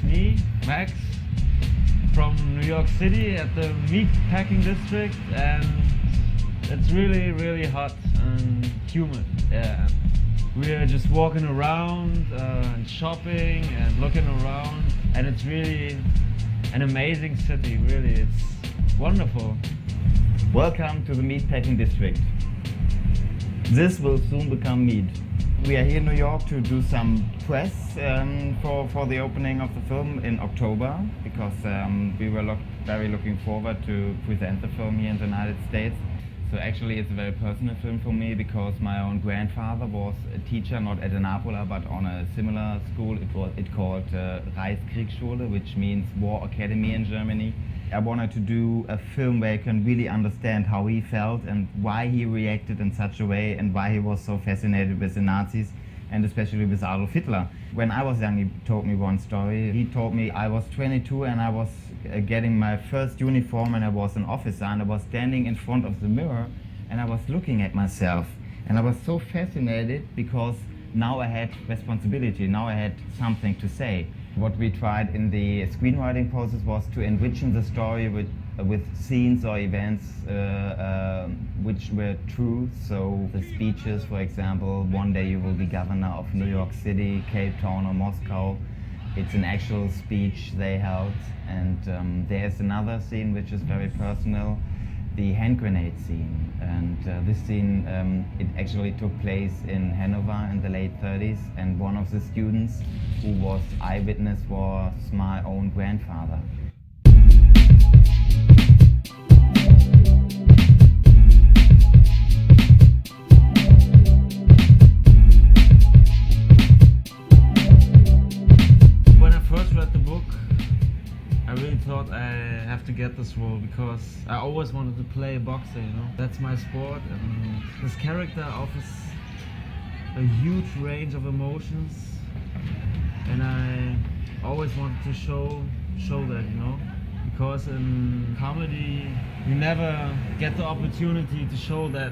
me, Max, from New York City at the meat packing district, and it's really, really hot and humid. Yeah. We're just walking around and shopping and looking around, and it's really an amazing city, really. It's wonderful. Welcome to the meatpacking district. This will soon become meat. We are here in New York to do some press for the opening of the film in October, because we were very looking forward to present the film here in the United States. So actually it's a very personal film for me, because my own grandfather was a teacher, not at Napola, but on a similar school. It called Reichskriegsschule, which means War Academy in Germany. I wanted to do a film where you can really understand how he felt and why he reacted in such a way and why he was so fascinated with the Nazis and especially with Adolf Hitler. When I was young, he told me one story. He told me I was 22 and I was getting my first uniform and I was an officer, and I was standing in front of the mirror and I was looking at myself, and I was so fascinated because now I had responsibility, now I had something to say. What we tried in the screenwriting process was to enrich the story with scenes or events which were true. So the speeches, for example, one day you will be governor of New York City, Cape Town or Moscow. It's an actual speech they held. And there's another scene which is very personal, the hand grenade scene. And this scene, it actually took place in Hanover in the late 30s, and one of the students who was eyewitness was my own grandfather. When I first read the book, I really thought I have to get this role because I always wanted to play boxer, you know. That's my sport, and this character offers a huge range of emotions, and I always wanted to show that, you know, because in comedy you never get the opportunity to show that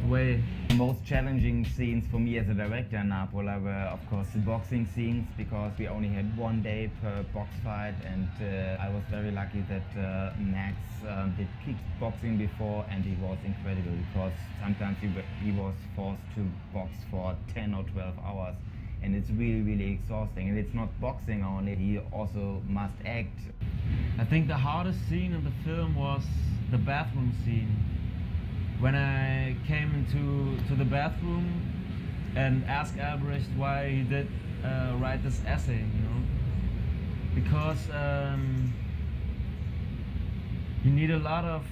way. The most challenging scenes for me as a director in Napola were, of course, the boxing scenes, because we only had one day per box fight, and I was very lucky that Max did kickboxing before, and he was incredible, because sometimes he was forced to box for 10 or 12 hours, and it's really, really exhausting. And it's not boxing only, he also must act. I think the hardest scene in the film was the bathroom scene. When I came into the bathroom and asked Albrecht why he did write this essay, you know, because you need a lot of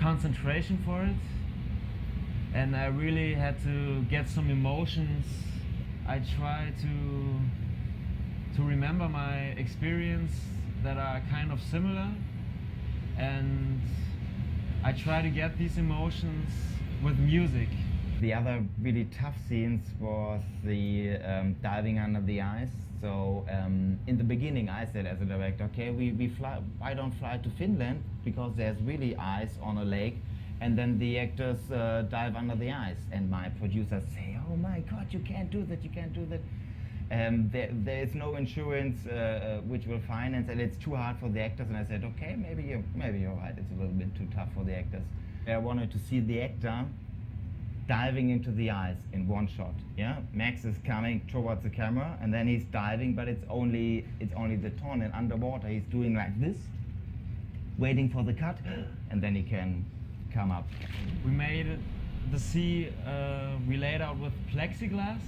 concentration for it, and I really had to get some emotions. I try to remember my experience that are kind of similar, and I try to get these emotions with music. The other really tough scenes was the diving under the ice. So in the beginning I said as a director, okay, why don't fly to Finland, because there's really ice on a lake, and then the actors dive under the ice. And my producers say, oh my God, you can't do that, you can't do that. There is no insurance which will finance, and it's too hard for the actors. And I said, okay, maybe you're right, it's a little bit too tough for the actors. I wanted to see the actor diving into the ice in one shot. Yeah, Max is coming towards the camera, and then he's diving, but it's only the ton, and underwater he's doing like this, waiting for the cut, and then he can come up. We made the sea, we laid out with plexiglass,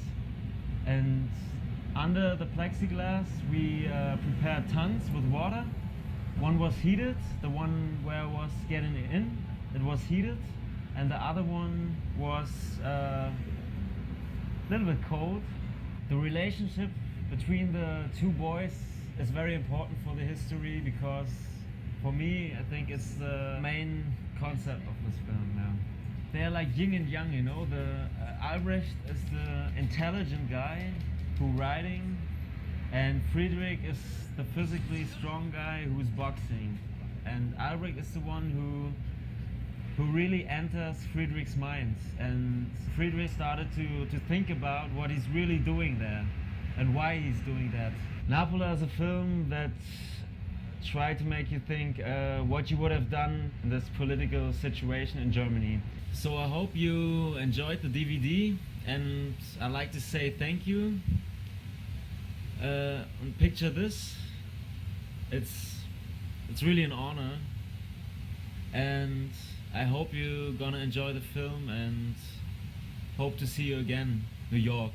and under the plexiglass we prepared tons with water. One was heated, the one where I was getting in, it was heated, and the other one was a little bit cold. The relationship between the two boys is very important for the history, because for me I think it's the main concept of this film now. They're like yin and yang, you know. Albrecht is the intelligent guy who writing, and Friedrich is the physically strong guy who's boxing. And Albrecht is the one who really enters Friedrich's mind, and Friedrich started to think about what he's really doing there. and why he's doing that. Napola is a film that tried to make you think what you would have done in this political situation in Germany. So I hope you enjoyed the DVD, and I'd like to say thank you. And picture this. It's really an honor, and I hope you're gonna enjoy the film and hope to see you again, New York.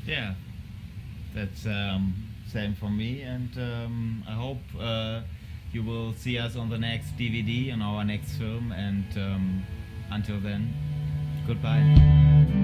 Yeah, that's same for me, and I hope you will see us on the next DVD and our next film, and until then, goodbye.